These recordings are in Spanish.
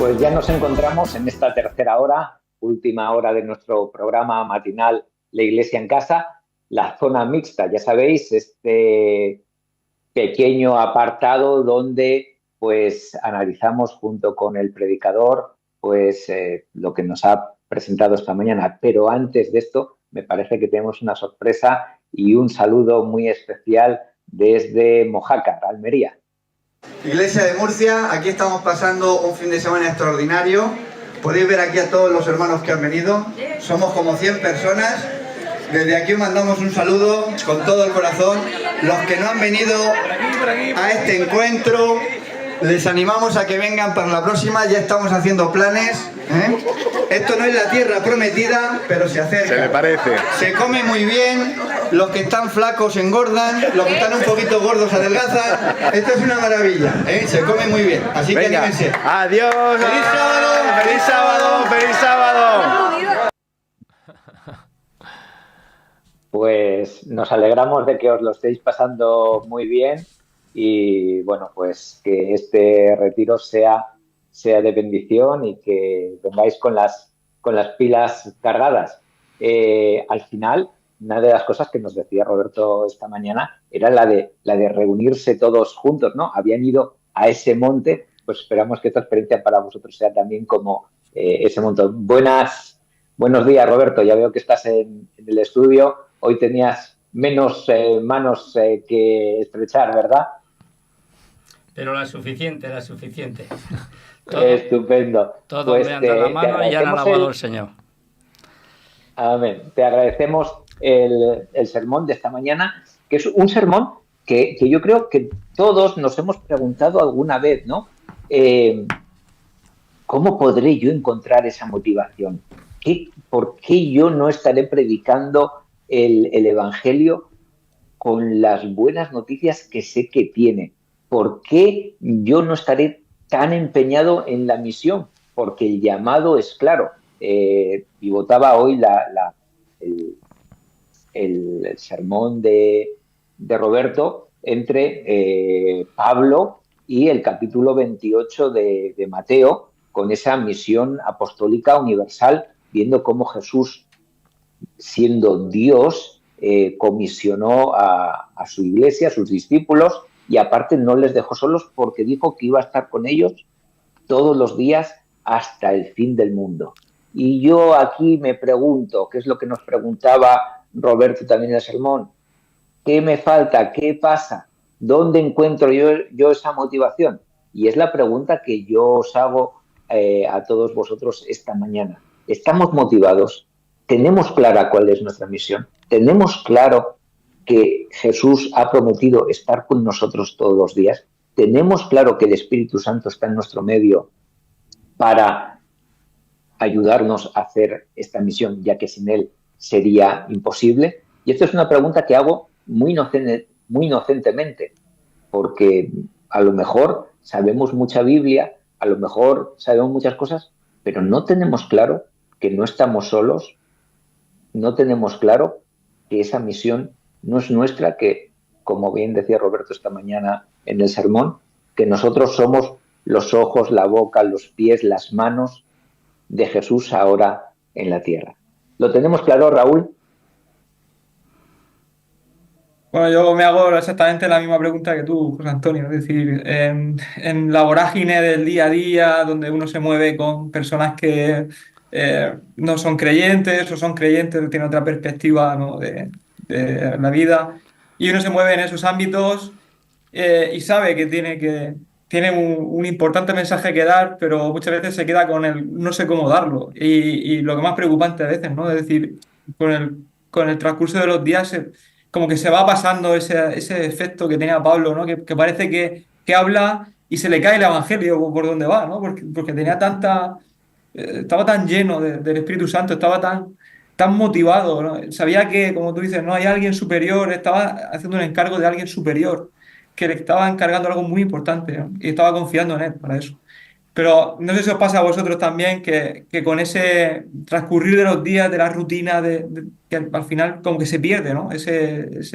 Pues ya nos encontramos en esta tercera hora, última hora de nuestro programa matinal La Iglesia en Casa, la zona mixta, ya sabéis, este pequeño apartado donde pues analizamos junto con el predicador pues lo que nos ha presentado esta mañana. Pero antes de esto, me parece que tenemos una sorpresa y un saludo muy especial desde Mojácar, Almería. Iglesia de Murcia, aquí estamos pasando un fin de semana extraordinario. Podéis ver aquí a todos los hermanos que han venido. Somos como 100 personas. Desde aquí os mandamos un saludo con todo el corazón. Los que no han venido a este encuentro, les animamos a que vengan para la próxima. Ya estamos haciendo planes. Esto no es la tierra prometida, pero se acerca. Se le parece. Se come muy bien. Los que están flacos engordan, los que están un poquito gordos adelgazan. Esto es una maravilla, se come muy bien. Así que venga, anímense. Adiós. ¡Feliz sábado! ¡Feliz sábado! ¡Feliz sábado! Pues nos alegramos de que os lo estéis pasando muy bien y bueno, pues que este retiro sea de bendición y que vengáis con las pilas cargadas. Al final, una de las cosas que nos decía Roberto esta mañana era la de reunirse todos juntos, ¿no? Habían ido a ese monte, pues esperamos que esta experiencia para vosotros sea también como ese monte. Buenos días, Roberto, ya veo que estás en el estudio. Hoy tenías menos manos que estrechar, ¿verdad? Pero la suficiente. Todo, estupendo. Todos pues me han dado la mano y ya han alabado al Señor. Amén. Te agradecemos el sermón de esta mañana, que es un sermón que yo creo que todos nos hemos preguntado alguna vez, ¿no? ¿Cómo podré yo encontrar esa motivación? ¿Por qué yo no estaré predicando el Evangelio con las buenas noticias que sé que tiene? ¿Por qué yo no estaré tan empeñado en la misión? Porque el llamado es claro. Pivotaba hoy el sermón de Roberto entre Pablo y el capítulo 28 de Mateo, con esa misión apostólica universal, viendo cómo Jesús, siendo Dios, comisionó a su iglesia, a sus discípulos, y aparte no les dejó solos porque dijo que iba a estar con ellos todos los días hasta el fin del mundo. Y yo aquí me pregunto, ¿qué es lo que nos preguntaba Roberto también en el sermón? ¿Qué me falta? ¿Qué pasa? ¿Dónde encuentro yo esa motivación? Y es la pregunta que yo os hago a todos vosotros esta mañana. ¿Estamos motivados? ¿Tenemos clara cuál es nuestra misión? ¿Tenemos claro que Jesús ha prometido estar con nosotros todos los días? ¿Tenemos claro que el Espíritu Santo está en nuestro medio para ayudarnos a hacer esta misión, ya que sin Él sería imposible? Y esto es una pregunta que hago muy inocentemente, porque a lo mejor sabemos mucha Biblia, a lo mejor sabemos muchas cosas, pero no tenemos claro que no estamos solos, no tenemos claro que esa misión no es nuestra, que, como bien decía Roberto esta mañana en el sermón, que nosotros somos los ojos, la boca, los pies, las manos de Jesús ahora en la tierra. ¿Lo tenemos claro, Raúl? Bueno, yo me hago exactamente la misma pregunta que tú, José Antonio. Es decir, en la vorágine del día a día, donde uno se mueve con personas que no son creyentes o son creyentes, tienen otra perspectiva, ¿no?, de la vida, y uno se mueve en esos ámbitos y sabe que tiene un importante mensaje que dar, pero muchas veces se queda con el no sé cómo darlo. Y lo que más preocupante a veces, ¿no? Es decir, con el transcurso de los días como que se va pasando ese efecto que tenía Pablo, ¿no? Que parece que habla y se le cae el evangelio por donde va, ¿no? Porque tenía estaba tan lleno del Espíritu Santo, estaba tan motivado, ¿no? Sabía que, como tú dices, no hay alguien superior, estaba haciendo un encargo de alguien superior, que le estaba encargando algo muy importante, ¿no? Y estaba confiando en él para eso. Pero no sé si os pasa a vosotros también que con ese transcurrir de los días, de la rutina, que al final como que se pierde, ¿no?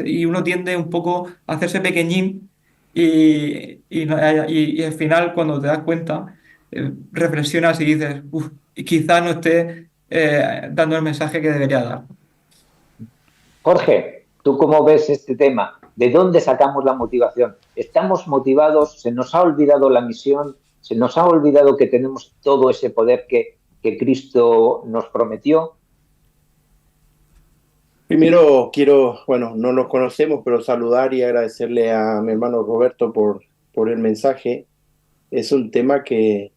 Y uno tiende un poco a hacerse pequeñín y al final cuando te das cuenta reflexionas y dices, uff, quizás no esté dando el mensaje que debería dar. Jorge, ¿tú cómo ves este tema? ¿De dónde sacamos la motivación? ¿Estamos motivados? ¿Se nos ha olvidado la misión? ¿Se nos ha olvidado que tenemos todo ese poder que Cristo nos prometió? Primero quiero, bueno, no nos conocemos, pero saludar y agradecerle a mi hermano Roberto por el mensaje. Es un tema que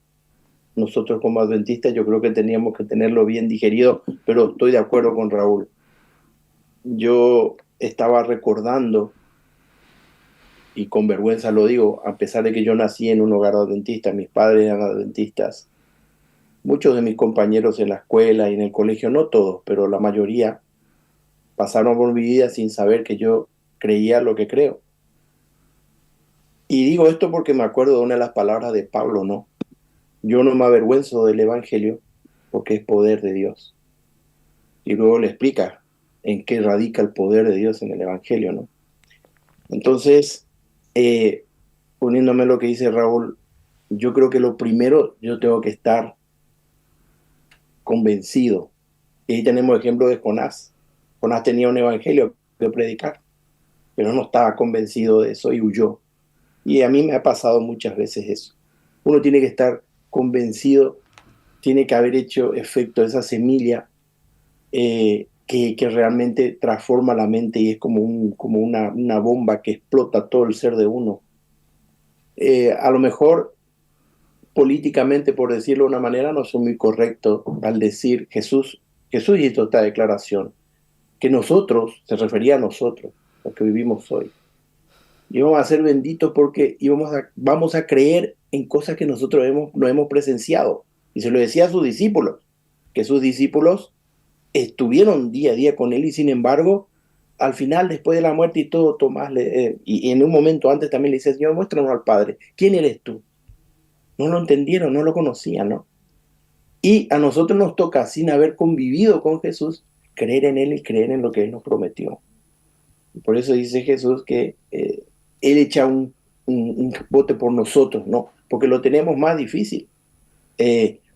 nosotros como adventistas yo creo que teníamos que tenerlo bien digerido, pero estoy de acuerdo con Raúl. Yo estaba recordando, y con vergüenza lo digo, a pesar de que yo nací en un hogar adventista, mis padres eran adventistas, muchos de mis compañeros en la escuela y en el colegio, no todos, pero la mayoría, pasaron por mi vida sin saber que yo creía lo que creo. Y digo esto porque me acuerdo de una de las palabras de Pablo, ¿no? Yo no me avergüenzo del Evangelio porque es poder de Dios. Y luego le explica en qué radica el poder de Dios en el Evangelio, ¿no? Entonces, uniéndome a lo que dice Raúl, yo creo que lo primero, yo tengo que estar convencido. Y ahí tenemos el ejemplo de Jonás. Jonás tenía un evangelio que predicar, pero no estaba convencido de eso y huyó. Y a mí me ha pasado muchas veces eso. Uno tiene que estar convencido, tiene que haber hecho efecto esa semilla que realmente transforma la mente y es como una bomba que explota todo el ser de uno. A lo mejor políticamente, por decirlo de una manera, no soy muy correcto al decir Jesús hizo esta declaración, que nosotros, se refería a nosotros, los que vivimos hoy, íbamos a ser benditos porque vamos a creer en cosas que nosotros no hemos presenciado. Y se lo decía a sus discípulos, que sus discípulos estuvieron día a día con él y sin embargo, al final, después de la muerte y todo, Tomás, y en un momento antes también le dice, Señor, muéstranos al Padre. ¿Quién eres tú? No lo entendieron, no lo conocían, ¿no? Y a nosotros nos toca, sin haber convivido con Jesús, creer en Él y creer en lo que Él nos prometió. Por eso dice Jesús que Él echa un bote por nosotros, ¿no? Porque lo tenemos más difícil.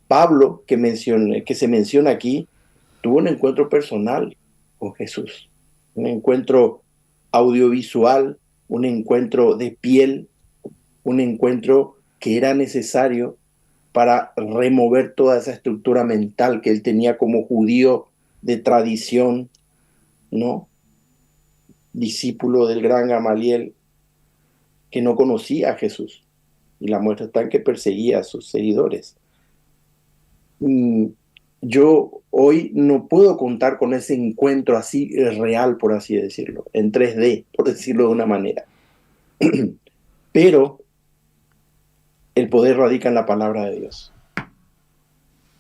Pablo, que se menciona aquí, tuvo un encuentro personal con Jesús, un encuentro audiovisual, un encuentro de piel, un encuentro que era necesario para remover toda esa estructura mental que él tenía como judío de tradición, ¿no? Discípulo del gran Gamaliel, que no conocía a Jesús. Y la muestra está en que perseguía a sus seguidores. Yo hoy no puedo contar con ese encuentro así real, por así decirlo, en 3D, por decirlo de una manera. Pero el poder radica en la palabra de Dios.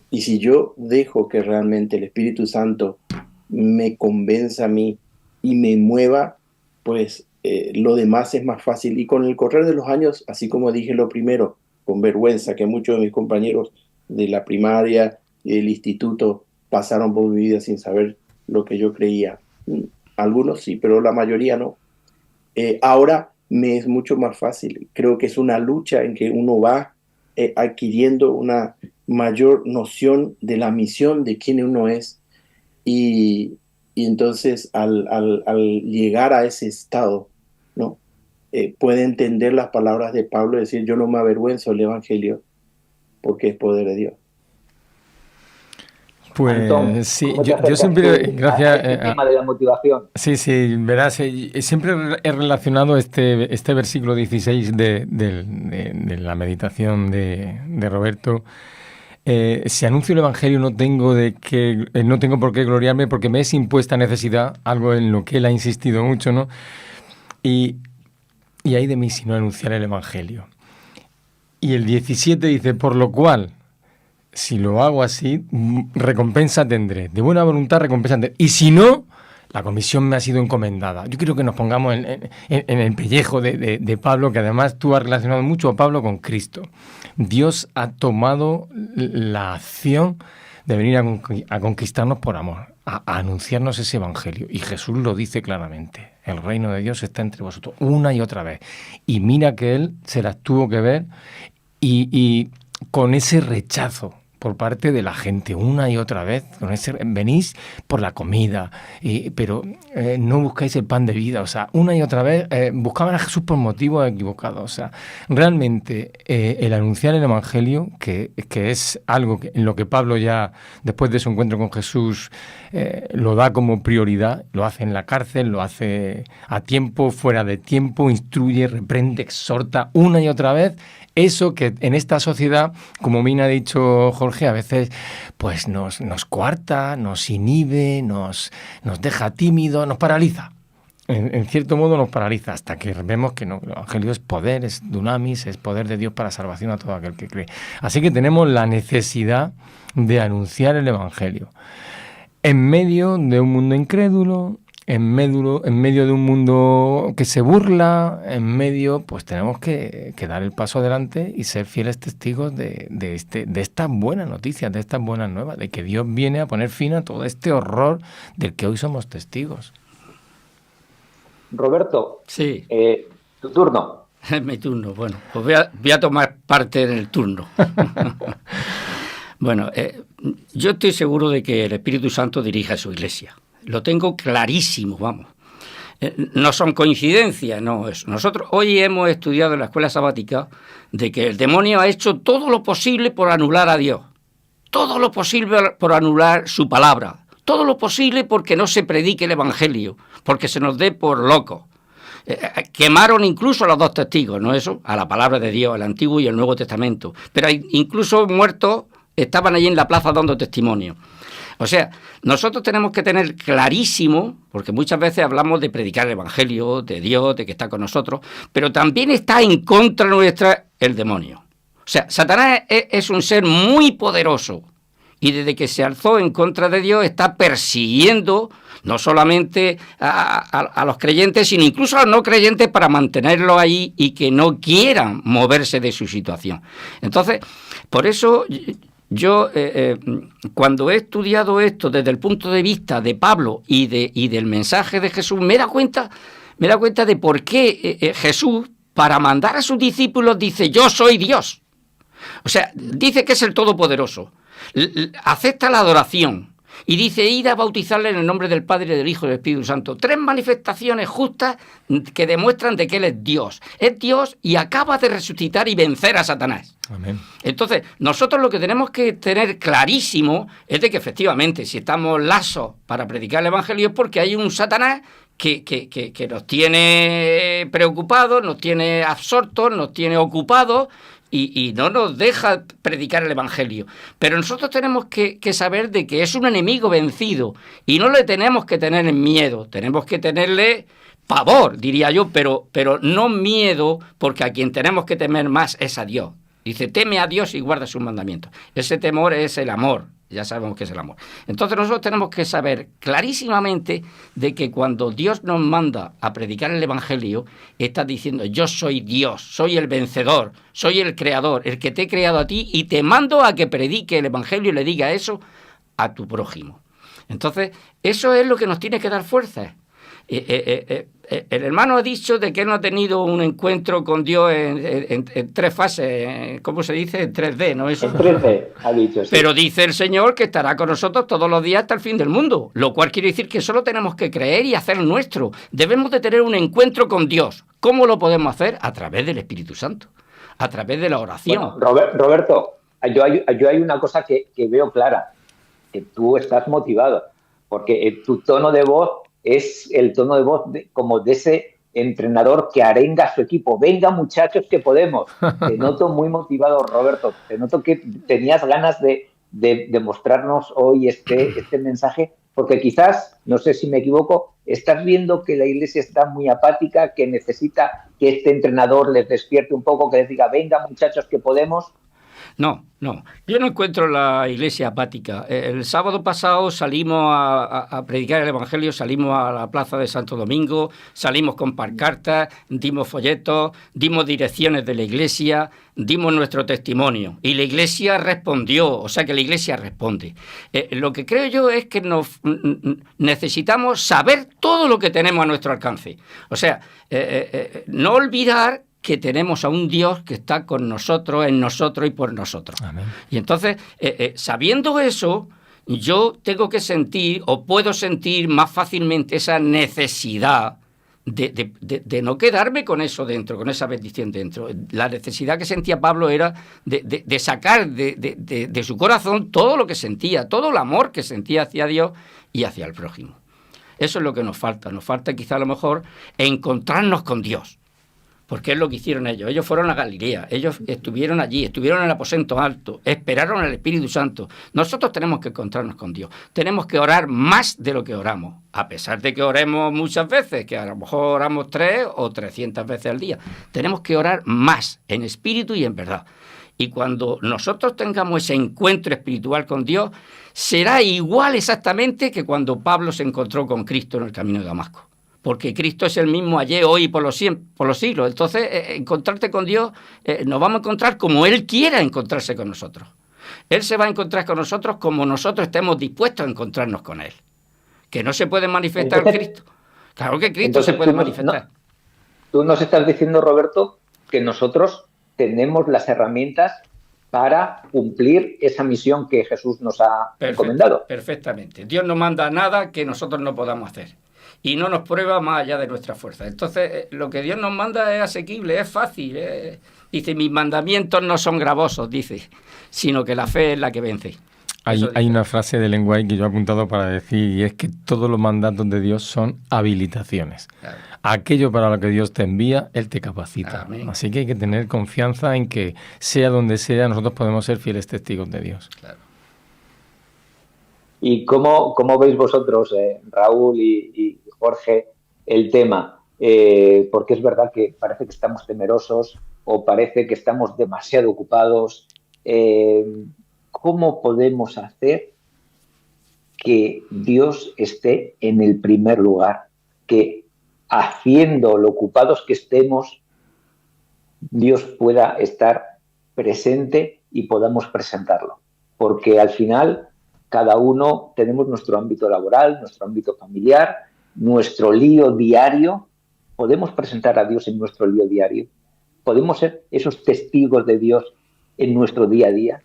Y si yo dejo que realmente el Espíritu Santo me convenza a mí y me mueva, pues lo demás es más fácil. Y con el correr de los años, así como dije lo primero, con vergüenza, que muchos de mis compañeros de la primaria y del instituto pasaron por mi vida sin saber lo que yo creía. Algunos sí, pero la mayoría no. Ahora me es mucho más fácil. Creo que es una lucha en que uno va adquiriendo una mayor noción de la misión de quién uno es y entonces al llegar a ese estado, ¿no? Puede entender las palabras de Pablo y decir, yo no me avergüenzo del Evangelio porque es poder de Dios. Pues Antón, sí, ¿cómo te yo acercas siempre, tú a gracias, este tema de la motivación? sí, verás, siempre he relacionado este versículo 16 de la meditación de Roberto. Si anuncio el Evangelio no tengo por qué gloriarme porque me es impuesta necesidad, algo en lo que él ha insistido mucho, ¿no? Y hay de mí si no anunciar el Evangelio. Y el 17 dice, por lo cual, si lo hago así, recompensa tendré. De buena voluntad, recompensa tendré. Y si no, la comisión me ha sido encomendada. Yo quiero que nos pongamos en el pellejo de Pablo, que además tú has relacionado mucho a Pablo con Cristo. Dios ha tomado la acción de venir a conquistarnos por amor, a anunciarnos ese evangelio. Y Jesús lo dice claramente. El reino de Dios está entre vosotros, una y otra vez. Y mira que él se las tuvo que ver y con ese rechazo por parte de la gente una y otra vez, con ese venís por la comida, pero no buscáis el pan de vida, o sea, una y otra vez buscaban a Jesús por motivos equivocados, o sea, realmente el anunciar el Evangelio, que es algo en lo que Pablo ya, después de su encuentro con Jesús, lo da como prioridad, lo hace en la cárcel, lo hace a tiempo, fuera de tiempo, instruye, reprende, exhorta una y otra vez. Eso que en esta sociedad, como bien ha dicho Jorge, a veces pues nos coarta, nos inhibe, nos deja tímidos, nos paraliza. En cierto modo nos paraliza, hasta que vemos que no, el Evangelio es poder, es dunamis, es poder de Dios para salvación a todo aquel que cree. Así que tenemos la necesidad de anunciar el Evangelio en medio de un mundo incrédulo, en medio de un mundo que se burla, pues tenemos que dar el paso adelante y ser fieles testigos de estas buenas noticias, de estas buenas nuevas, de que Dios viene a poner fin a todo este horror del que hoy somos testigos. Roberto, sí. Tu turno. Es mi turno. Bueno, pues voy a tomar parte en el turno. Bueno, yo estoy seguro de que el Espíritu Santo dirige a su iglesia. Lo tengo clarísimo, vamos. No son coincidencias, no. Nosotros hoy hemos estudiado en la escuela sabática de que el demonio ha hecho todo lo posible por anular a Dios. Todo lo posible por anular su palabra. Todo lo posible porque no se predique el Evangelio, porque se nos dé por locos. Quemaron incluso a los 2 testigos, ¿no eso? A la palabra de Dios, el Antiguo y el Nuevo Testamento. Pero incluso muertos estaban allí en la plaza dando testimonio. O sea, nosotros tenemos que tener clarísimo, porque muchas veces hablamos de predicar el Evangelio, de Dios, de que está con nosotros, pero también está en contra nuestra el demonio. O sea, Satanás es un ser muy poderoso y desde que se alzó en contra de Dios está persiguiendo no solamente a los creyentes, sino incluso a los no creyentes para mantenerlos ahí y que no quieran moverse de su situación. Entonces, por eso yo, cuando he estudiado esto desde el punto de vista de Pablo y del mensaje de Jesús, me da cuenta de por qué Jesús, para mandar a sus discípulos, dice: yo soy Dios. O sea, dice que es el Todopoderoso. Acepta la adoración y dice: id a bautizarle en el nombre del Padre, del Hijo y del Espíritu Santo. 3 manifestaciones justas que demuestran de que Él es Dios. Es Dios y acaba de resucitar y vencer a Satanás. Amén. Entonces, nosotros lo que tenemos que tener clarísimo es de que efectivamente, si estamos lasos para predicar el Evangelio, es porque hay un Satanás que nos tiene preocupados, nos tiene absortos, nos tiene ocupados y no nos deja predicar el Evangelio. Pero nosotros tenemos que saber de que es un enemigo vencido y no le tenemos que tener miedo, tenemos que tenerle pavor, diría yo, pero no miedo, porque a quien tenemos que temer más es a Dios. Dice: teme a Dios y guarda sus mandamientos. Ese temor es el amor. Ya sabemos qué es el amor. Entonces nosotros tenemos que saber clarísimamente de que cuando Dios nos manda a predicar el Evangelio, está diciendo: yo soy Dios, soy el vencedor, soy el creador, el que te he creado a ti y te mando a que predique el Evangelio y le diga eso a tu prójimo. Entonces, eso es lo que nos tiene que dar fuerza. El hermano ha dicho de que él no ha tenido un encuentro con Dios en 3 fases, ¿cómo se dice? En 3D, ¿no? Eso. En 3D, ha dicho, sí. Pero dice el Señor que estará con nosotros todos los días hasta el fin del mundo, lo cual quiere decir que solo tenemos que creer y hacer nuestro. Debemos de tener un encuentro con Dios. ¿Cómo lo podemos hacer? A través del Espíritu Santo, a través de la oración. Bueno, Roberto, yo hay una cosa que veo clara, que tú estás motivado, porque tu tono de voz es el tono de voz como de ese entrenador que arenga a su equipo. Venga, muchachos, que podemos. Te noto muy motivado, Roberto. Te noto que tenías ganas de mostrarnos hoy este mensaje, porque quizás, no sé si me equivoco, estás viendo que la iglesia está muy apática, que necesita que este entrenador les despierte un poco, que les diga: venga, muchachos, que podemos. No, yo no encuentro la iglesia apática. El sábado pasado salimos a predicar el Evangelio, salimos a la plaza de Santo Domingo, salimos con pancartas, dimos folletos, dimos direcciones de la iglesia, dimos nuestro testimonio y la iglesia respondió, o sea que la iglesia responde. Lo que creo yo es que necesitamos saber todo lo que tenemos a nuestro alcance. O sea, no olvidar que tenemos a un Dios que está con nosotros, en nosotros y por nosotros. Amén. Y entonces, sabiendo eso, yo tengo que sentir o puedo sentir más fácilmente esa necesidad de no quedarme con eso dentro, con esa bendición dentro. La necesidad que sentía Pablo era de sacar de su corazón todo lo que sentía, todo el amor que sentía hacia Dios y hacia el prójimo. Eso es lo que nos falta. Nos falta quizá a lo mejor encontrarnos con Dios. Porque es lo que hicieron ellos. Ellos fueron a Galilea, ellos estuvieron allí, estuvieron en el aposento alto, esperaron al Espíritu Santo. Nosotros tenemos que encontrarnos con Dios. Tenemos que orar más de lo que oramos, a pesar de que oremos muchas veces, que a lo mejor oramos 3 o 300 veces al día. Tenemos que orar más, en espíritu y en verdad. Y cuando nosotros tengamos ese encuentro espiritual con Dios, será igual exactamente que cuando Pablo se encontró con Cristo en el camino de Damasco. Porque Cristo es el mismo ayer, hoy y por los siglos. Entonces, encontrarte con Dios, nos vamos a encontrar como Él quiera encontrarse con nosotros. Él se va a encontrar con nosotros como nosotros estemos dispuestos a encontrarnos con Él. Que no se puede manifestar Cristo. Claro que Cristo se puede manifestar. Tú nos estás diciendo, Roberto, que nosotros tenemos las herramientas para cumplir esa misión que Jesús nos ha encomendado. Perfectamente. Dios no manda nada que nosotros no podamos hacer. Y no nos prueba más allá de nuestra fuerza. Entonces, lo que Dios nos manda es asequible, es fácil. Dice, mis mandamientos no son gravosos, dice, sino que la fe es la que vence. Hay una frase de lenguaje que yo he apuntado para decir, y es que todos los mandatos de Dios son habilitaciones. Claro. Aquello para lo que Dios te envía, Él te capacita. Amén. Así que hay que tener confianza en que, sea donde sea, nosotros podemos ser fieles testigos de Dios. Claro. ¿Y cómo veis vosotros, Raúl y Jorge, el tema? Porque es verdad que parece que estamos temerosos o parece que estamos demasiado ocupados. ¿Cómo podemos hacer que Dios esté en el primer lugar? Que haciendo lo ocupados que estemos, Dios pueda estar presente y podamos presentarlo. Porque al final cada uno tenemos nuestro ámbito laboral, nuestro ámbito familiar, nuestro lío diario. ¿Podemos presentar a Dios en nuestro lío diario? ¿Podemos ser esos testigos de Dios en nuestro día a día?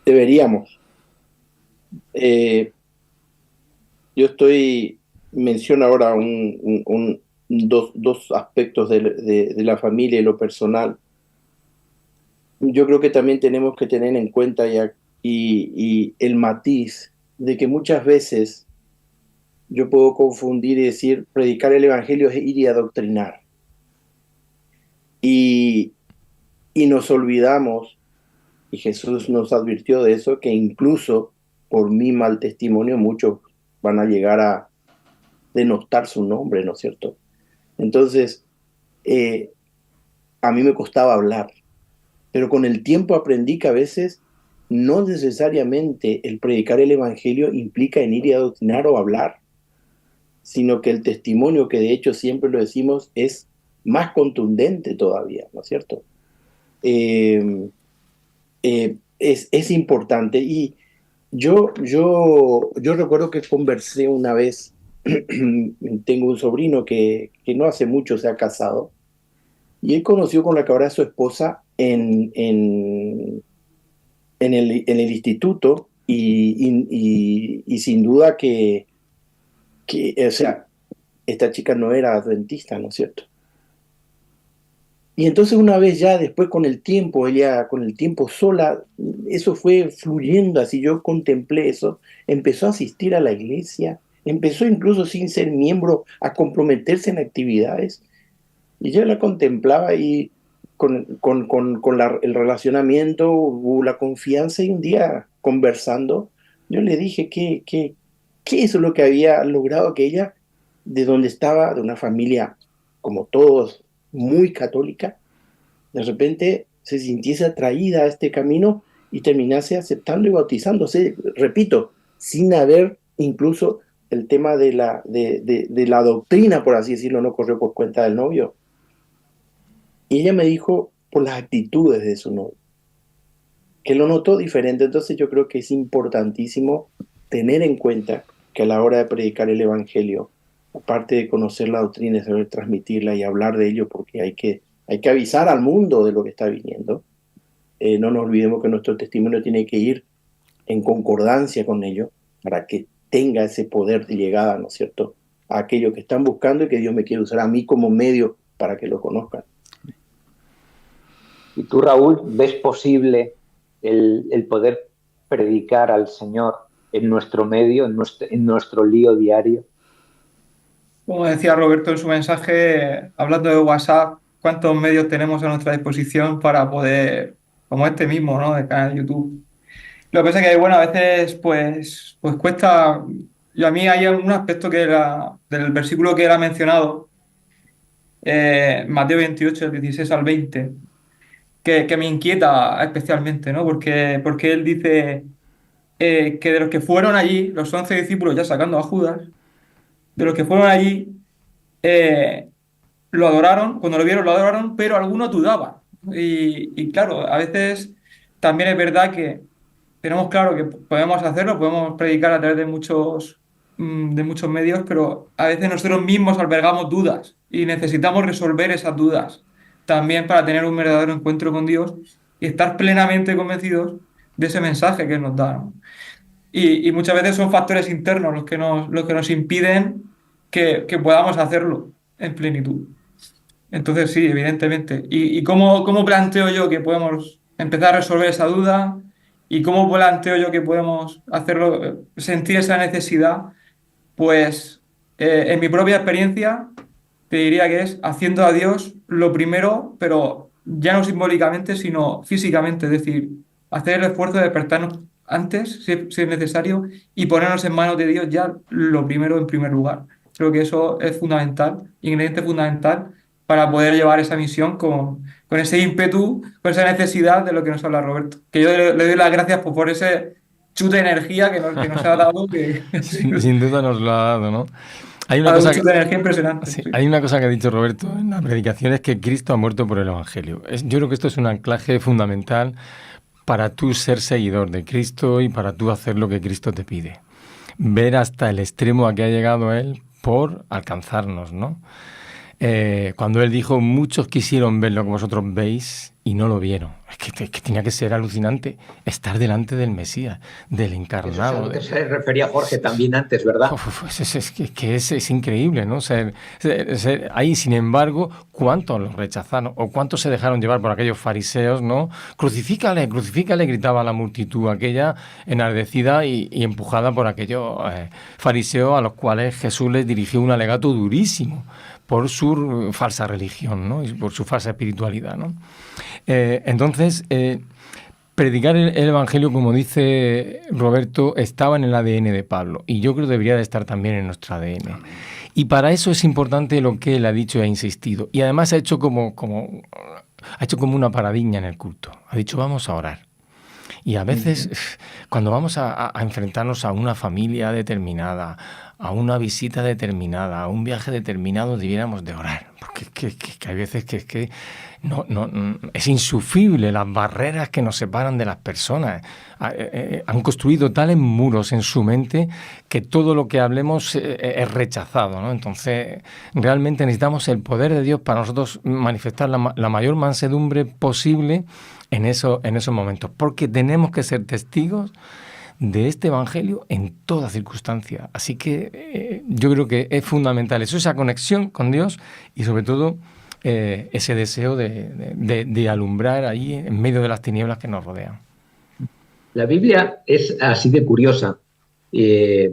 Deberíamos. Yo menciono ahora dos aspectos de la familia y lo personal. Yo creo que también tenemos que tener en cuenta y el matiz de que muchas veces yo puedo confundir y decir, predicar el evangelio es ir y adoctrinar. Y nos olvidamos, y Jesús nos advirtió de eso, que incluso por mi mal testimonio muchos van a llegar a denostar su nombre, ¿no es cierto? Entonces, a mí me costaba hablar, pero con el tiempo aprendí que a veces no necesariamente el predicar el evangelio implica en ir y adoctrinar o hablar, sino que el testimonio, que de hecho siempre lo decimos, es más contundente todavía, ¿no es cierto? Es importante. Y yo recuerdo que conversé una vez, tengo un sobrino que no hace mucho se ha casado, y él conoció con la que ahora es su esposa en el instituto, y sin duda que, o sea, esta chica no era adventista, ¿no es cierto? Y entonces una vez ya después con el tiempo, ella con el tiempo sola, eso fue fluyendo así, yo contemplé eso, empezó a asistir a la iglesia, empezó incluso sin ser miembro a comprometerse en actividades, y yo la contemplaba y con el relacionamiento, hubo la confianza, y un día conversando, yo le dije que eso es lo que había logrado que ella, de donde estaba, de una familia como todos, muy católica, de repente se sintiese atraída a este camino y terminase aceptando y bautizándose, repito, sin haber incluso el tema de la doctrina, por así decirlo, no corrió por cuenta del novio. Y ella me dijo por las actitudes de su novio, que lo notó diferente. Entonces yo creo que es importantísimo tener en cuenta que a la hora de predicar el evangelio, aparte de conocer la doctrina, saber transmitirla y hablar de ello, porque hay que hay que avisar al mundo de lo que está viniendo. No nos olvidemos que nuestro testimonio tiene que ir en concordancia con ello para que tenga ese poder de llegada, ¿no es cierto?, a aquellos que están buscando y que Dios me quiere usar a mí como medio para que lo conozcan. ¿Y tú, Raúl, ves posible el poder predicar al Señor en nuestro medio, en nuestro lío diario? Como decía Roberto en su mensaje, hablando de WhatsApp, ¿cuántos medios tenemos a nuestra disposición para poder, como este mismo, ¿no?, de canal de YouTube? Lo que pasa es que, bueno, a veces, pues cuesta. Y a mí hay un aspecto del versículo que él ha mencionado, Mateo 28, del 16 al 20, que me inquieta especialmente, ¿no? Porque él dice que de los que fueron allí, los 11 discípulos, ya sacando a Judas, de los que fueron allí, lo adoraron, cuando lo vieron lo adoraron, pero algunos dudaban. Y claro, a veces también es verdad que tenemos claro que podemos hacerlo, podemos predicar a través de muchos medios, pero a veces nosotros mismos albergamos dudas y necesitamos resolver esas dudas también para tener un verdadero encuentro con Dios y estar plenamente convencidos de ese mensaje que Él nos da, ¿no? Y muchas veces son factores internos los que nos impiden que podamos hacerlo en plenitud. Entonces sí, evidentemente. ¿Y cómo planteo yo que podemos empezar a resolver esa duda? ¿Y cómo planteo yo que podemos hacerlo, sentir esa necesidad? Pues en mi propia experiencia te diría que es haciendo a Dios lo primero, pero ya no simbólicamente, sino físicamente. Es decir, hacer el esfuerzo de despertarnos antes, si es necesario, y ponernos en manos de Dios ya lo primero en primer lugar. Creo que eso es fundamental, ingrediente fundamental para poder llevar esa misión con ese ímpetu, con esa necesidad de lo que nos habla Roberto. Que yo le doy las gracias por ese chute de energía que nos ha dado. Sin duda nos lo ha dado, ¿no? Hay una Ha dado cosa un chute de energía impresionante. sí, Sí. hay una cosa que ha dicho Roberto en la predicación, es que Cristo ha muerto por el Evangelio. Yo creo que esto es un anclaje fundamental para tú ser seguidor de Cristo y para tú hacer lo que Cristo te pide. Ver hasta el extremo a que ha llegado Él por alcanzarnos, ¿no? Cuando Él dijo, muchos quisieron ver lo que vosotros veis y no lo vieron. Es que tenía que ser alucinante estar delante del Mesías, del Eso es a encarnado. lo que se refería Jorge también antes, ¿verdad? Es increíble, ¿no? Ahí, sin embargo, ¿cuántos los rechazaron? ¿O cuántos se dejaron llevar por aquellos fariseos, ¿no? Crucifícale, crucifícale, gritaba la multitud aquella enardecida y empujada por aquellos fariseos a los cuales Jesús les dirigió un alegato durísimo por su falsa religión, ¿no? Y por su falsa espiritualidad, ¿no? Entonces, predicar el Evangelio, como dice Roberto, estaba en el ADN de Pablo, y yo creo que debería de estar también en nuestro ADN. Amén. Y para eso es importante lo que él ha dicho y ha insistido. Y además ha hecho como una paradigma en el culto. Ha dicho, vamos a orar. Y a veces, cuando vamos a enfrentarnos a una familia determinada, a una visita determinada, a un viaje determinado, debiéramos de orar. Porque que hay veces que no, es insufrible las barreras que nos separan de las personas. Han construido tales muros en su mente que todo lo que hablemos es rechazado, ¿no? Entonces, realmente necesitamos el poder de Dios para nosotros manifestar la mayor mansedumbre posible en esos momentos, porque tenemos que ser testigos de este Evangelio en toda circunstancia. Así que yo creo que es fundamental eso, esa conexión con Dios y sobre todo ese deseo de alumbrar ahí en medio de las tinieblas que nos rodean. La Biblia es así de curiosa, que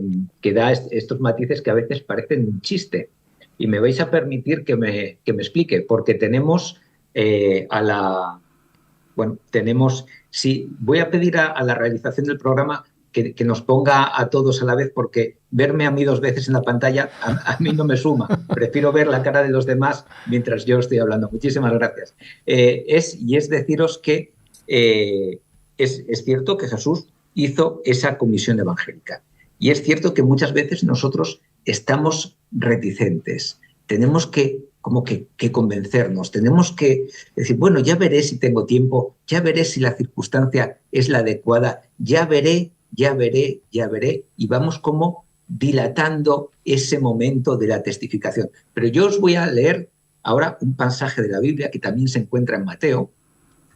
da estos matices que a veces parecen un chiste. Y me vais a permitir que me explique, porque tenemos sí, voy a pedir a la realización del programa que nos ponga a todos a la vez, porque verme a mí dos veces en la pantalla a mí no me suma. Prefiero ver la cara de los demás mientras yo estoy hablando. Muchísimas gracias. Es deciros que es cierto que Jesús hizo esa comisión evangélica. Y es cierto que muchas veces nosotros estamos reticentes. Tenemos que convencernos, tenemos que decir, bueno, ya veré si tengo tiempo, ya veré si la circunstancia es la adecuada, ya veré, y vamos como dilatando ese momento de la testificación. Pero yo os voy a leer ahora un pasaje de la Biblia que también se encuentra en Mateo,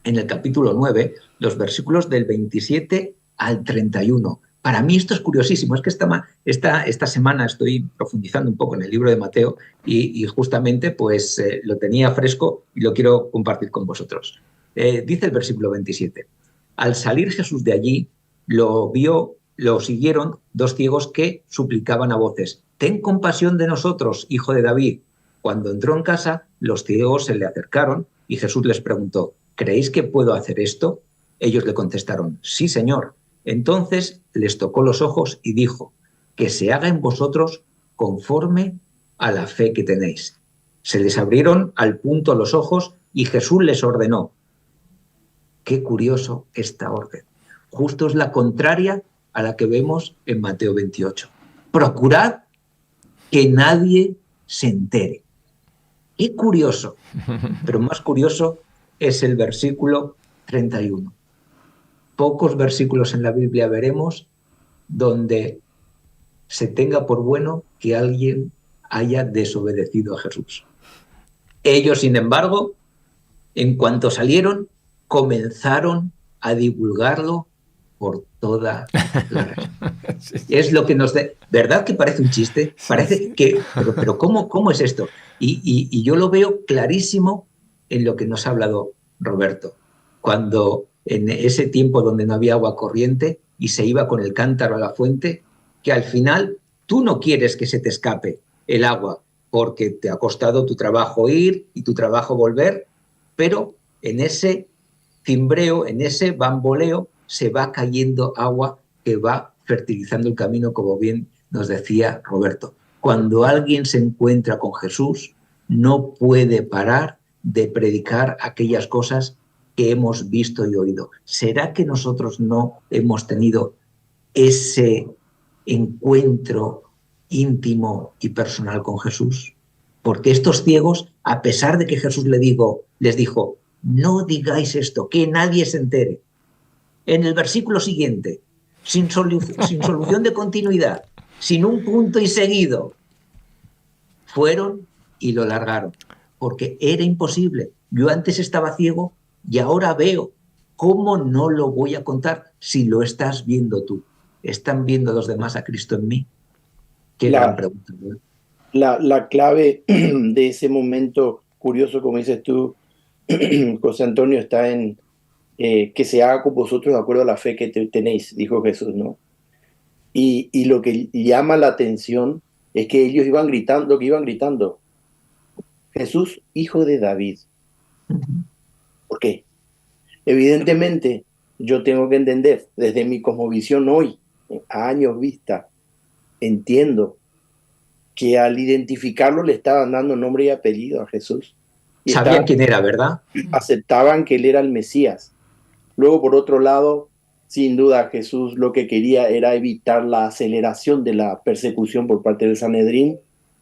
en el capítulo 9, los versículos del 27 al 31. Para mí esto es curiosísimo, es que esta semana estoy profundizando un poco en el libro de Mateo y justamente pues lo tenía fresco y lo quiero compartir con vosotros. Dice el versículo 27, al salir Jesús de allí, lo siguieron 2 ciegos que suplicaban a voces, ten compasión de nosotros, hijo de David. Cuando entró en casa, los ciegos se le acercaron y Jesús les preguntó, ¿creéis que puedo hacer esto? Ellos le contestaron, sí, Señor. Entonces les tocó los ojos y dijo, que se haga en vosotros conforme a la fe que tenéis. Se les abrieron al punto los ojos y Jesús les ordenó. Qué curioso esta orden. Justo es la contraria a la que vemos en Mateo 28. Procurad que nadie se entere. Qué curioso, pero más curioso es el versículo 31. Pocos versículos en la Biblia veremos donde se tenga por bueno que alguien haya desobedecido a Jesús. Ellos, sin embargo, en cuanto salieron, comenzaron a divulgarlo por toda la región. Sí. Es lo que nos da. ¿Verdad que parece un chiste? Parece que. Pero ¿cómo es esto? Y yo lo veo clarísimo en lo que nos ha hablado Roberto. Cuando en ese tiempo donde no había agua corriente y se iba con el cántaro a la fuente, que al final tú no quieres que se te escape el agua porque te ha costado tu trabajo ir y tu trabajo volver, pero en ese cimbreo, en ese bamboleo, se va cayendo agua que va fertilizando el camino, como bien nos decía Roberto. Cuando alguien se encuentra con Jesús, no puede parar de predicar aquellas cosas que hemos visto y oído. ¿Será que nosotros no hemos tenido ese encuentro íntimo y personal con Jesús? Porque estos ciegos, a pesar de que Jesús les dijo, no digáis esto, que nadie se entere. En el versículo siguiente, sin solución de continuidad, sin un punto y seguido, fueron y lo largaron, porque era imposible. Yo antes estaba ciego y ahora veo. ¿Cómo no lo voy a contar si lo estás viendo tú? ¿Están viendo los demás a Cristo en mí? Qué gran pregunta, ¿no? La clave de ese momento curioso, como dices tú, José Antonio, está en que se haga con vosotros de acuerdo a la fe que tenéis, dijo Jesús, ¿no? Y lo que llama la atención es que ellos iban gritando, Jesús, hijo de David. ¿Por qué? Evidentemente, yo tengo que entender, desde mi cosmovisión hoy, a años vista, entiendo que al identificarlo le estaban dando nombre y apellido a Jesús. Y sabían quién era, ¿verdad? Aceptaban que él era el Mesías. Luego, por otro lado, sin duda Jesús lo que quería era evitar la aceleración de la persecución por parte del Sanedrín,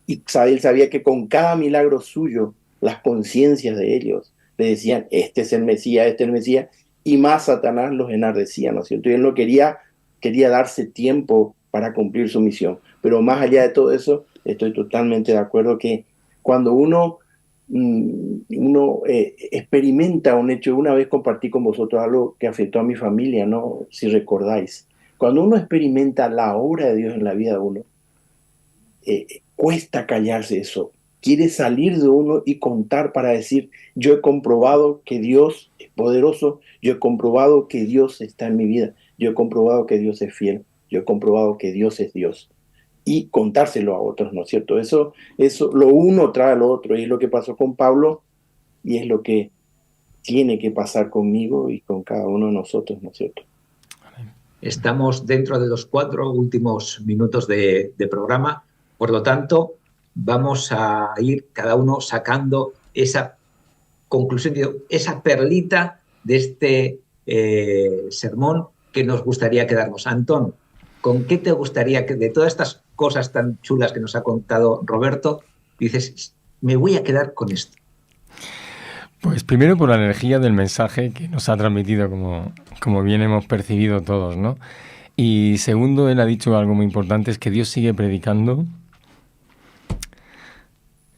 y él sabía que con cada milagro suyo, las conciencias de ellos le decían, este es el Mesías, y más Satanás los enardecía, ¿no es cierto? Y él no quería darse tiempo para cumplir su misión. Pero más allá de todo eso, estoy totalmente de acuerdo que cuando uno experimenta un hecho, una vez compartí con vosotros algo que afectó a mi familia, ¿no? Si recordáis, cuando uno experimenta la obra de Dios en la vida de uno, cuesta callarse eso, quiere salir de uno y contar para decir, yo he comprobado que Dios es poderoso, yo he comprobado que Dios está en mi vida, yo he comprobado que Dios es fiel, yo he comprobado que Dios es Dios. Y contárselo a otros, ¿no es cierto? Eso lo uno trae a lo otro, y es lo que pasó con Pablo, y es lo que tiene que pasar conmigo y con cada uno de nosotros, ¿no es cierto? Estamos dentro de los 4 últimos minutos de programa, por lo tanto, vamos a ir cada uno sacando esa conclusión, esa perlita de este sermón que nos gustaría quedarnos. Antón, ¿con qué te gustaría que de todas estas cosas tan chulas que nos ha contado Roberto, dices, me voy a quedar con esto? Pues primero por la energía del mensaje que nos ha transmitido, como bien hemos percibido todos, ¿no? Y segundo, él ha dicho algo muy importante, es que Dios sigue predicando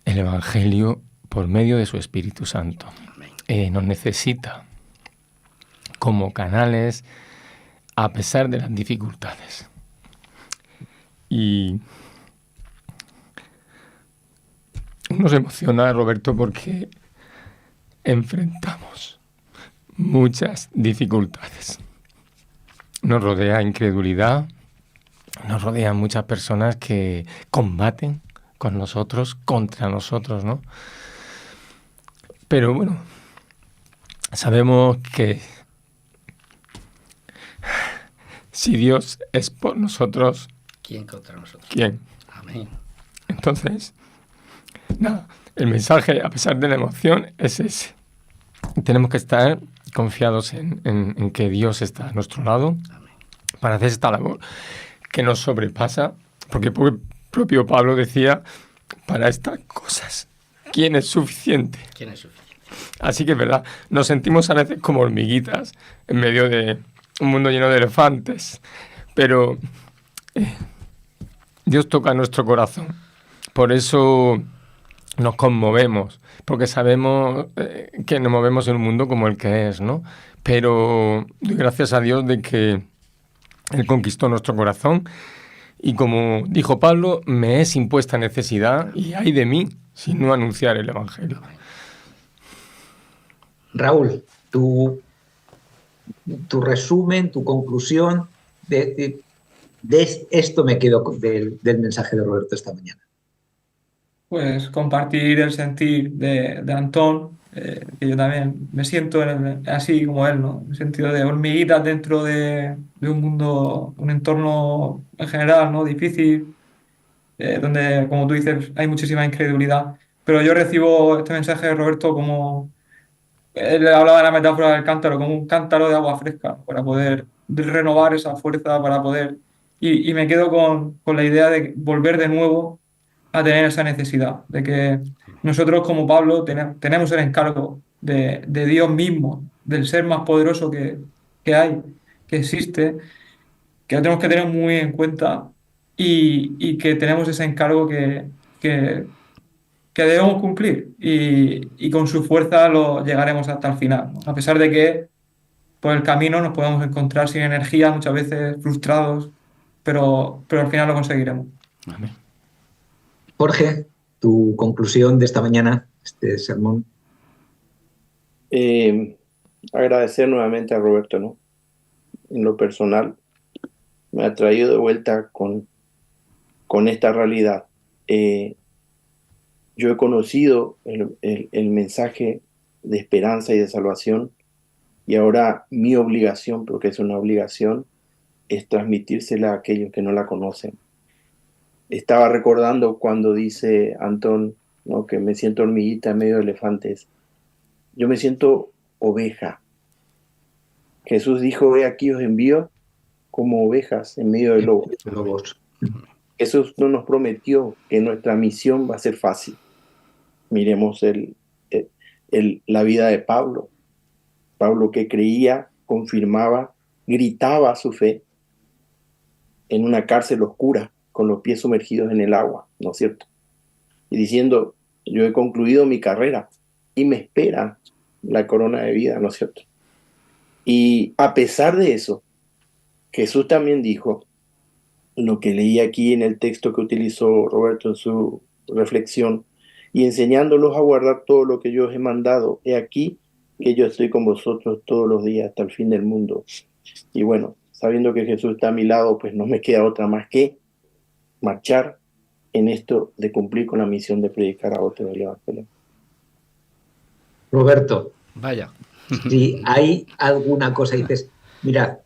el Evangelio por medio de su Espíritu Santo. Nos necesita como canales a pesar de las dificultades. Y nos emociona, Roberto, porque enfrentamos muchas dificultades. Nos rodea incredulidad, nos rodean muchas personas que combaten con nosotros, contra nosotros, ¿no? Pero bueno, sabemos que si Dios es por nosotros, ¿quién contra nosotros? ¿Quién? Amén. Entonces, nada, el mensaje, a pesar de la emoción, es ese. Tenemos que estar confiados en que Dios está a nuestro lado. Amén. Para hacer esta labor que nos sobrepasa, porque el propio Pablo decía, para estas cosas, ¿quién es suficiente? ¿Quién es suficiente? Así que es verdad, nos sentimos a veces como hormiguitas en medio de un mundo lleno de elefantes, pero Dios toca nuestro corazón. Por eso nos conmovemos, porque sabemos que nos movemos en un mundo como el que es, ¿no? Pero doy gracias a Dios de que Él conquistó nuestro corazón y, como dijo Pablo, me es impuesta necesidad y ay de mí si no anunciar el Evangelio. Raúl, tu resumen, tu conclusión de esto me quedo del mensaje de Roberto esta mañana. Pues compartir el sentir de Antón, que yo también me siento así como él, ¿no? En el sentido de hormiguitas dentro de un mundo, un entorno en general, ¿no? Difícil, donde, como tú dices, hay muchísima incredulidad. Pero yo recibo este mensaje de Roberto como, él hablaba de la metáfora del cántaro, como un cántaro de agua fresca, para poder renovar esa fuerza, para poder... Y me quedo con la idea de volver de nuevo a tener esa necesidad, de que nosotros como Pablo tenemos el encargo de Dios mismo, del ser más poderoso que hay, que existe, que lo tenemos que tener muy en cuenta y que tenemos ese encargo que debemos cumplir y con su fuerza lo llegaremos hasta el final, ¿no? A pesar de que por el camino nos podemos encontrar sin energía, muchas veces frustrados, pero al final lo conseguiremos. Amén. Jorge, tu conclusión de esta mañana, este sermón. Agradecer nuevamente a Roberto, ¿no? En lo personal, me ha traído de vuelta con esta realidad. Yo he conocido el mensaje de esperanza y de salvación, y ahora mi obligación, porque es una obligación, es transmitírsela a aquellos que no la conocen. Estaba recordando cuando dice Antón, ¿no?, que me siento hormiguita en medio de elefantes. Yo me siento oveja. Jesús dijo, ve aquí os envío como ovejas en medio de lobos. Jesús no nos prometió que nuestra misión va a ser fácil. Miremos la vida de Pablo. Pablo, que creía, confirmaba, gritaba su fe en una cárcel oscura, con los pies sumergidos en el agua, ¿no es cierto? Y diciendo, yo he concluido mi carrera y me espera la corona de vida, ¿no es cierto? Y a pesar de eso, Jesús también dijo, lo que leí aquí en el texto que utilizó Roberto en su reflexión, y enseñándolos a guardar todo lo que yo os he mandado, he aquí que yo estoy con vosotros todos los días hasta el fin del mundo. Y bueno, sabiendo que Jesús está a mi lado, pues no me queda otra más que marchar en esto de cumplir con la misión de predicar a otros el Evangelio. Roberto, vaya. Si hay alguna cosa, dices, mira,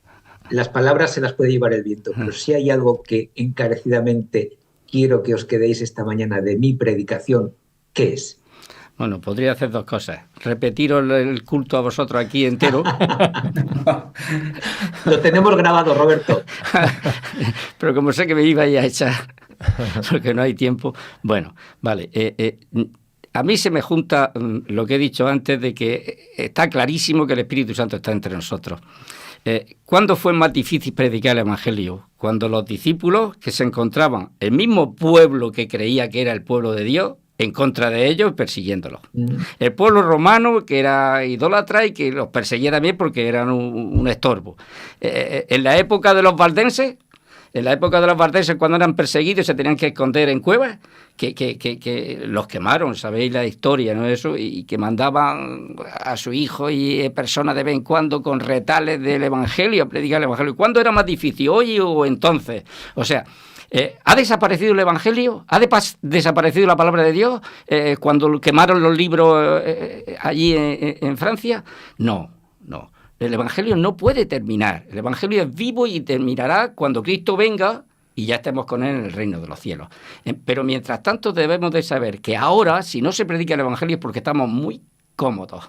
las palabras se las puede llevar el viento, pero si hay algo que encarecidamente quiero que os quedéis esta mañana de mi predicación, ¿qué es? Bueno, podría hacer dos cosas. Repetiros el culto a vosotros aquí entero. Lo tenemos grabado, Roberto. Pero como sé que me ibais a echar, porque no hay tiempo. Bueno, vale. A mí se me junta lo que he dicho antes de que está clarísimo que el Espíritu Santo está entre nosotros. ¿Cuándo fue más difícil predicar el Evangelio? Cuando los discípulos, que se encontraban el mismo pueblo que creía que era el pueblo de Dios, en contra de ellos, persiguiéndolos. El pueblo romano, que era idólatra y que los perseguía también porque eran un estorbo. En la época de los valdenses, cuando eran perseguidos y se tenían que esconder en cuevas, que los quemaron, sabéis la historia, ¿no? Eso, y que mandaban a su hijo y personas de vez en cuando con retales del Evangelio a predicar el Evangelio. ¿Cuándo era más difícil, hoy o entonces? O sea, ¿ha desaparecido el Evangelio? ¿Ha desaparecido la palabra de Dios cuando quemaron los libros allí en Francia? No. El Evangelio no puede terminar. El Evangelio es vivo y terminará cuando Cristo venga y ya estemos con Él en el reino de los cielos. Pero mientras tanto debemos de saber que ahora, si no se predica el Evangelio, es porque estamos muy cómodos.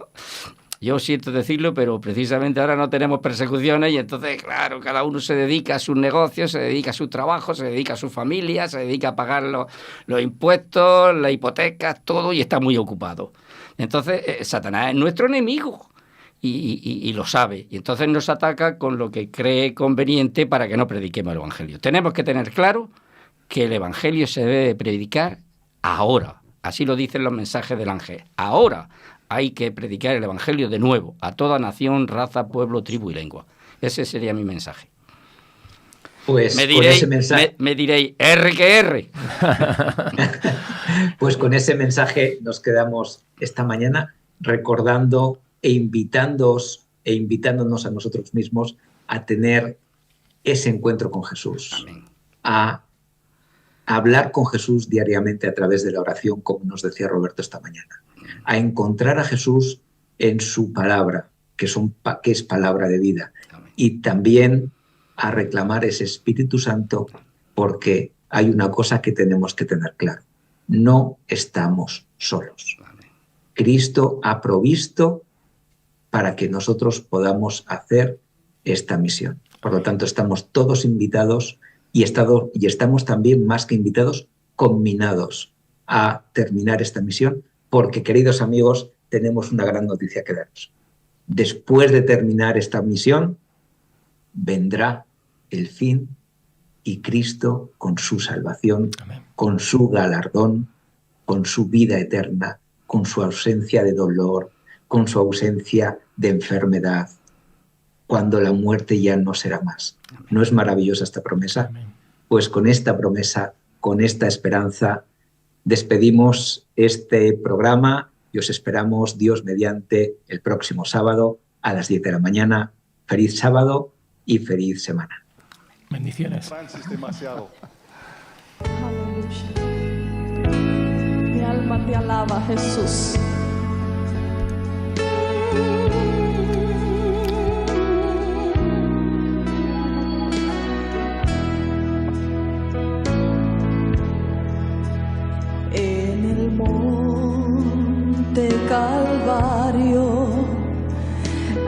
Yo siento decirlo, pero precisamente ahora no tenemos persecuciones y entonces, claro, cada uno se dedica a sus negocios, se dedica a su trabajo, se dedica a su familia, se dedica a pagar los impuestos, las hipotecas, todo, y está muy ocupado. Entonces, Satanás es nuestro enemigo. Y lo sabe, y entonces nos ataca con lo que cree conveniente para que no prediquemos el Evangelio. Tenemos que tener claro que el Evangelio se debe predicar ahora, así lo dicen los mensajes del ángel. Ahora hay que predicar el Evangelio de nuevo, a toda nación, raza, pueblo, tribu y lengua. Ese sería mi mensaje. Pues me diréis, R que R. Pues con ese mensaje nos quedamos esta mañana recordando e invitándonos a nosotros mismos a tener ese encuentro con Jesús. Amén. A hablar con Jesús diariamente a través de la oración, como nos decía Roberto esta mañana. A encontrar a Jesús en su palabra, que es palabra de vida. Amén. Y también a reclamar ese Espíritu Santo, porque hay una cosa que tenemos que tener claro. No estamos solos. Amén. Cristo ha provisto para que nosotros podamos hacer esta misión. Por lo tanto, estamos todos invitados y estamos también, más que invitados, conminados a terminar esta misión, porque, queridos amigos, tenemos una gran noticia que daros. Después de terminar esta misión, vendrá el fin y Cristo, con su salvación, amén, con su galardón, con su vida eterna, con su ausencia de dolor, con su ausencia de enfermedad, cuando la muerte ya no será más. Amén. ¿No es maravillosa esta promesa? Amén. Pues con esta promesa, con esta esperanza, despedimos este programa y os esperamos, Dios mediante, el próximo sábado a las 10 de la mañana. Feliz sábado y feliz semana. Bendiciones. Francis, demasiado. Aleluya. Mi alma te alaba, Jesús. En el monte Calvario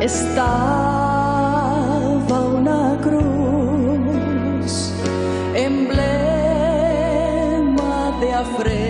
estaba una cruz, emblema de afrenta